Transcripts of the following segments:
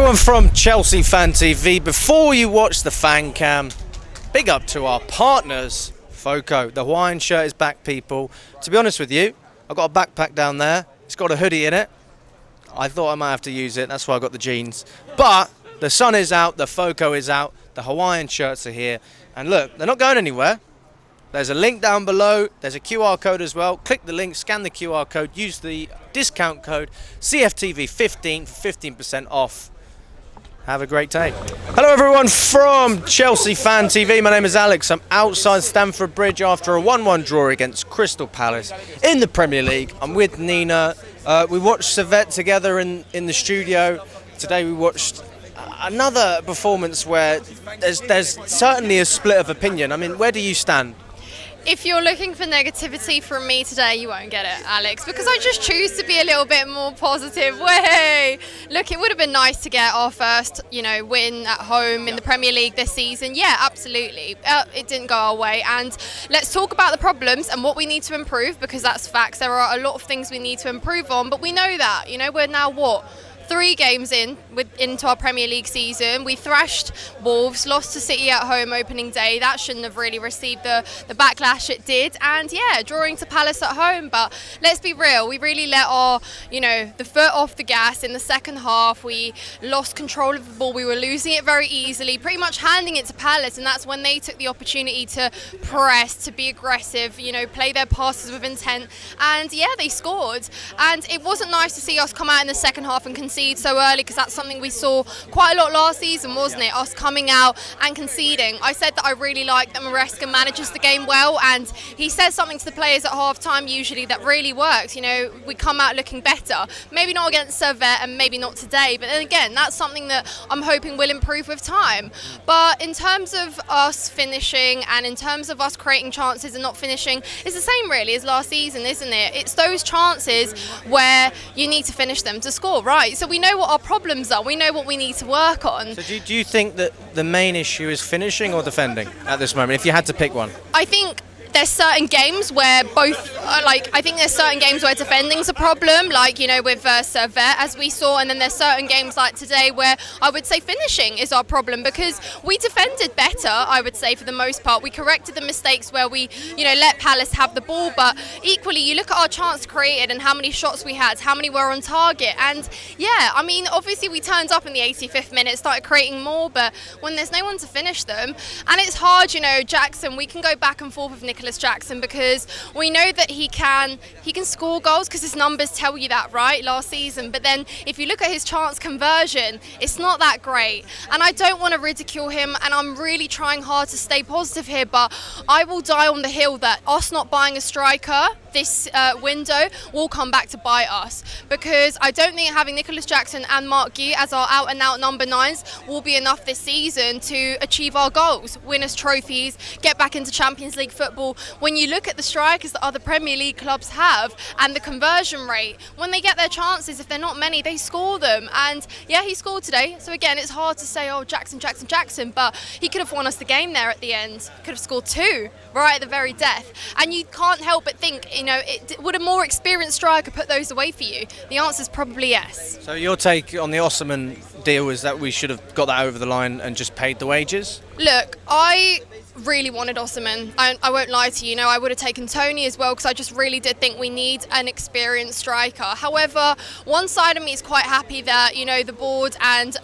everyone from Chelsea Fan TV. Before you watch the fan cam, big up to our partners, Foco. The Hawaiian shirt is back, people. To be honest with you, I've got a backpack down there. It's got a hoodie in it. I thought I might have to use it. That's why I got the jeans. But the sun is out, the Foco is out, the Hawaiian shirts are here. And look, they're not going anywhere. There's a link down below. There's a QR code as well. Click the link, scan the QR code, use the discount code cfctvyt for 15% off. Have a great day. Hello everyone from Chelsea Fan TV. My name is Alex. I'm outside Stamford Bridge after a 1-1 draw against Crystal Palace in the Premier League. I'm with Nina. We watched cfctvyt together in the studio. Today we watched another performance where there's certainly a split of opinion. I mean, where do you stand? If you're looking for negativity from me today, you won't get it, Alex, because I just choose to be a little bit more positive. Way! Look, it would have been nice to get our first, win at home in the Premier League this season. Yeah, absolutely. It didn't go our way. And let's talk about the problems and what we need to improve, because that's facts. There are a lot of things we need to improve on, but we know that. We're now 3 games into our Premier League season. We thrashed Wolves, lost to City at home opening day. That shouldn't have really received the backlash it did. And yeah, drawing to Palace at home. But let's be real, we really let our, the foot off the gas in the second half. We lost control of the ball. We were losing it very easily, pretty much handing it to Palace. And that's when they took the opportunity to press, to be aggressive, play their passes with intent. And yeah, they scored. And it wasn't nice to see us come out in the second half and concede so early, because that's something we saw quite a lot last season, wasn't it? Us coming out and conceding. I said that I really like that Maresca manages the game well, and he says something to the players at half time usually that really works. We come out looking better. Maybe not against cfctvyt and maybe not today, but then again, that's something that I'm hoping will improve with time. But in terms of us finishing and in terms of us creating chances and not finishing, it's the same really as last season, isn't it? It's those chances where you need to finish them to score, right? So we know what our problems are. We know what we need to work on. So do you think that the main issue is finishing or defending at this moment, if you had to pick one? I think there's certain games where both, I think there's certain games where defending's a problem, with cfctvyt, as we saw, and then there's certain games like today where I would say finishing is our problem, because we defended better, I would say, for the most part. We corrected the mistakes where we, let Palace have the ball, but equally, you look at our chance created and how many shots we had, how many were on target, and yeah, obviously we turned up in the 85th minute, started creating more, but when there's no one to finish them, and it's hard, Jackson, we can go back and forth with Nicholas Jackson, because we know that he can score goals, because his numbers tell you that, right, last season. But then if you look at his chance conversion, it's not that great. And I don't want to ridicule him, and I'm really trying hard to stay positive here, but I will die on the hill that us not buying a striker this window will come back to bite us, because I don't think having Nicholas Jackson and Mark Gee as our out-and-out number 9s will be enough this season to achieve our goals, win us trophies, get back into Champions League football. When you look at the strikers that other Premier League clubs have and the conversion rate, when they get their chances, if they're not many, they score them. And yeah, he scored today. So again, it's hard to say, oh, Jackson, but he could have won us the game there at the end. Could have scored 2 right at the very death. And you can't help but think, would a more experienced striker put those away for you? The answer is probably yes. So your take on the Osman deal is that we should have got that over the line and just paid the wages? Look, I really wanted Osman. I won't lie to you. I would have taken Tony as well, because I just really did think we need an experienced striker. However, one side of me is quite happy that, the board and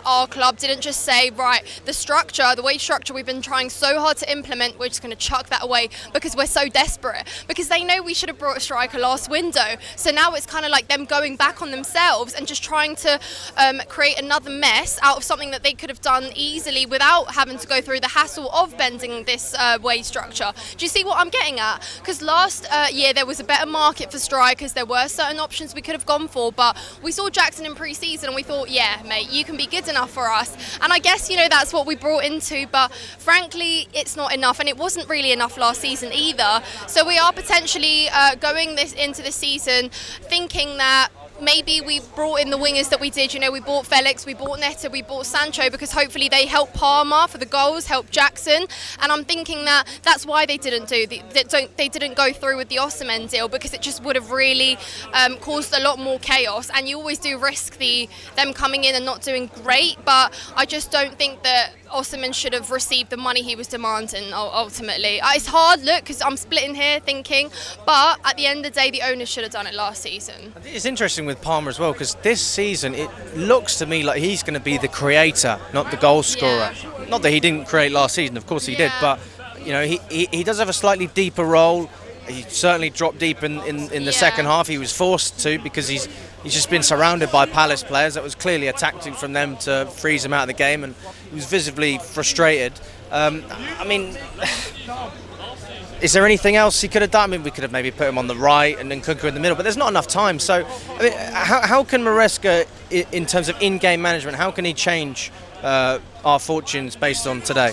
our club didn't just say, right, the wage structure we've been trying so hard to implement, we're just going to chuck that away because we're so desperate. Because they know we should have brought a striker last window. So now it's kind of like them going back on themselves and just trying to create another mess out of something that they could have done easily without having to go through the hassle of bending this wage structure. Do you see what I'm getting at? Because last year there was a better market for strikers. There were certain options we could have gone for, but we saw Jackson in pre-season and we thought, yeah, mate, you can be good enough for us. And I guess, that's what we brought into, but frankly, it's not enough, and it wasn't really enough last season either. So we are potentially going into this season thinking that maybe we brought in the wingers that we did. We bought Felix, we bought Netta, we bought Sancho because hopefully they help Palmer for the goals, help Jackson. And I'm thinking that that's why they didn't they didn't go through with the Osimhen deal, because it just would have really caused a lot more chaos. And you always do risk them coming in and not doing great. But I just don't think that Osimhen should have received the money he was demanding ultimately. It's hard, look, because I'm splitting here thinking, but at the end of the day, the owners should have done it last season. It's interesting with Palmer as well, because this season it looks to me like he's going to be the creator, not the goal scorer. Yeah. Not that he didn't create last season, of course he did, but he does have a slightly deeper role. He certainly dropped deep in the second half. He was forced to, because he's just been surrounded by Palace players. That was clearly a tactic from them to freeze him out of the game, and he was visibly frustrated. Is there anything else he could have done? We could have maybe put him on the right and then Kunku in the middle, but there's not enough time. So, how can Maresca, in terms of in-game management, how can he change our fortunes based on today?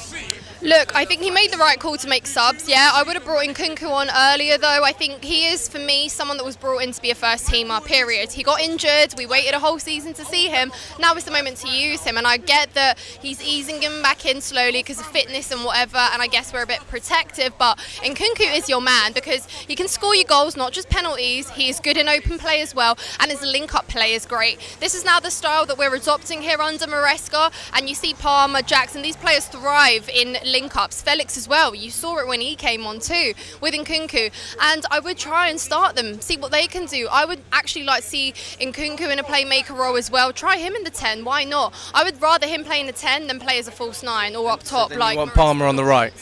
Look, I think he made the right call to make subs. Yeah, I would have brought in Kunku on earlier, though. I think he is, for me, someone that was brought in to be a first-teamer, period. He got injured. We waited a whole season to see him. Now is the moment to use him, and I get that he's easing him back in slowly because of fitness and whatever, and I guess we're a bit protective, but Kunku is your man because he can score you goals, not just penalties. He is good in open play as well, and his link-up play is great. This is now the style that we're adopting here under Maresca, and you see Palmer, Jackson, these players thrive in link-ups. Felix as well, you saw it when he came on too with Nkunku, and I would try and start them, see what they can do. I would actually like to see Nkunku in a playmaker role as well. Try him in the 10, why not? I would rather him play in the 10 than play as a false 9 or up top. So then you want Palmer on the right?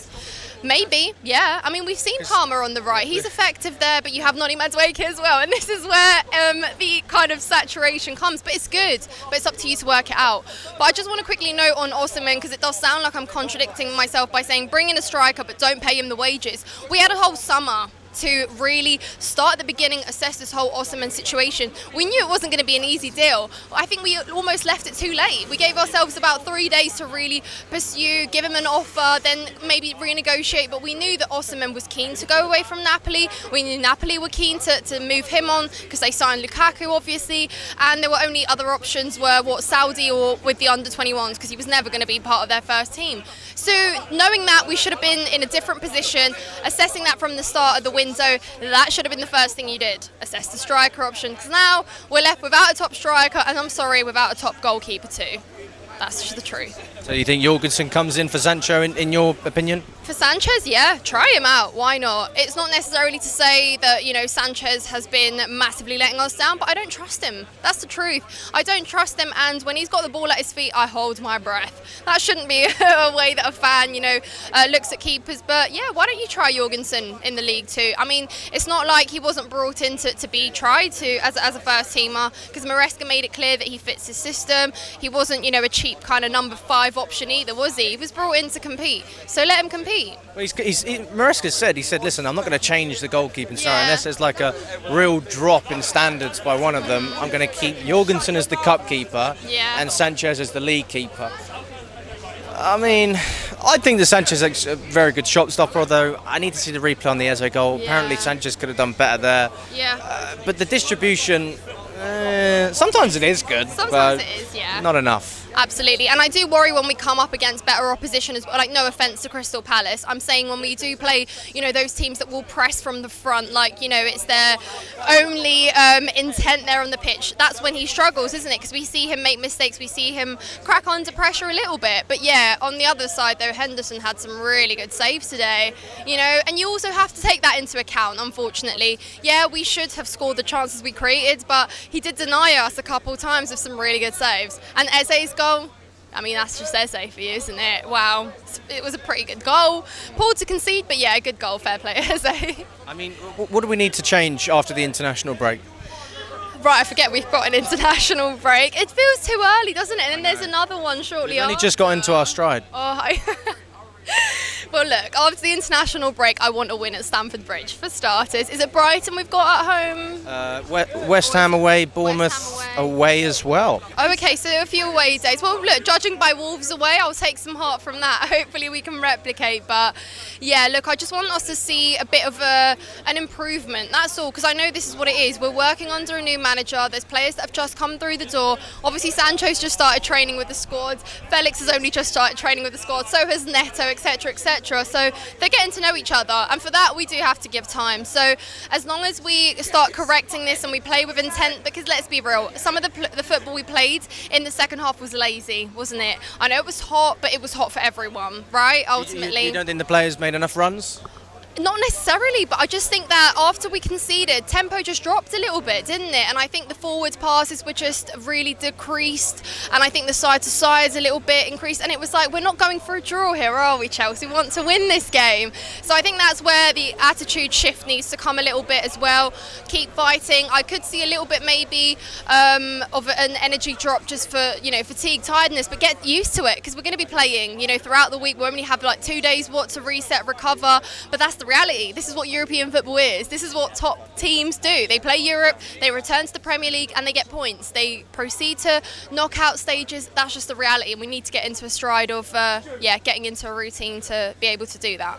Maybe, yeah. We've seen Palmer on the right. He's effective there, but you have Noni Madueke as well. And this is where the kind of saturation comes. But it's good. But it's up to you to work it out. But I just want to quickly note on Osimhen, because it does sound like I'm contradicting myself by saying bring in a striker, but don't pay him the wages. We had a whole summer to really start at the beginning, assess this whole Osimhen situation. We knew it wasn't going to be an easy deal. I think we almost left it too late. We gave ourselves about 3 days to really pursue, give him an offer, then maybe renegotiate, but we knew that Osimhen was keen to go away from Napoli. We knew Napoli were keen to move him on because they signed Lukaku, obviously, and there were only other options were Saudi or with the under-21s, because he was never going to be part of their first team. So knowing that, we should have been in a different position, assessing that from the start of the window. That should have been the first thing you did, assess the striker option, because now we're left without a top striker, and I'm sorry, without a top goalkeeper too. That's just the truth. So you think Jorgensen comes in for Sancho, in your opinion? For Sanchez, yeah, try him out. Why not? It's not necessarily to say that, Sanchez has been massively letting us down, but I don't trust him. That's the truth. I don't trust him, and when he's got the ball at his feet, I hold my breath. That shouldn't be a way that a fan, looks at keepers. But yeah, why don't you try Jorgensen in the league too? It's not like he wasn't brought in to be tried to as a first teamer, because Maresca made it clear that he fits his system. He wasn't, a cheap kind of number 5 option either, was he? He was brought in to compete, so let him compete. Well, Maresca said, listen, I'm not going to change the goalkeeping style unless there's like a real drop in standards by one of them. I'm going to keep Jorgensen as the cup keeper and Sanchez as the league keeper. I think the Sanchez is a very good shot stopper, although I need to see the replay on the Eze goal. Yeah. Apparently Sanchez could have done better there. Yeah. But the distribution, sometimes it is good. Sometimes it is, yeah. Not enough. Absolutely, and I do worry when we come up against better opposition as well. Like, no offence to Crystal Palace, I'm saying when we do play, those teams that will press from the front, like, it's their only intent there on the pitch. That's when he struggles, isn't it? Because we see him make mistakes, we see him crack under pressure a little bit. But yeah, on the other side though, Henderson had some really good saves today. And you also have to take that into account. Unfortunately, yeah, we should have scored the chances we created, but he did deny us a couple times with some really good saves. And Eze's goal, that's just Eze for you, isn't it? Wow, it was a pretty good goal. Poor to concede, but yeah, a good goal, fair play, Eze. What do we need to change after the international break? Right, I forget we've got an international break. It feels too early, doesn't it? And then there's another one shortly after. We've only just got into our stride. Oh, Well, look, after the international break, I want a win at Stamford Bridge for starters. Is it Brighton we've got at home? West Ham away, Bournemouth Ham away as well. Oh, okay, so a few away days. Well, look, judging by Wolves away, I'll take some heart from that. Hopefully we can replicate. But, yeah, look, I just want us to see a bit of an improvement. That's all, because I know this is what it is. We're working under a new manager. There's players that have just come through the door. Obviously, Sancho's just started training with the squad. Felix has only just started training with the squad. So has Neto, etc., etc. So they're getting to know each other. And for that, we do have to give time. So as long as we start correcting this and we play with intent, because let's be real, some of the football we played in the second half was lazy, wasn't it? I know it was hot, but it was hot for everyone, right? Ultimately. You don't think the players made enough runs? Not necessarily, but I just think that after we conceded, tempo just dropped a little bit, didn't it? And I think the forwards passes were just really decreased, and I think the side to sides a little bit increased, and it was like, we're not going for a draw here, are we, Chelsea? We want to win this game. So I think that's where the attitude shift needs to come a little bit as well. Keep fighting. I could see a little bit maybe of an energy drop just for, fatigue, tiredness, but get used to it, because we're going to be playing, throughout the week. We only have like 2 days to reset, recover, but that's the reality. This is what European football is. This is what top teams do. They play Europe, they return to the Premier League, and they get points. They proceed to knockout stages. That's just the reality, and we need to get into a stride of getting into a routine to be able to do that.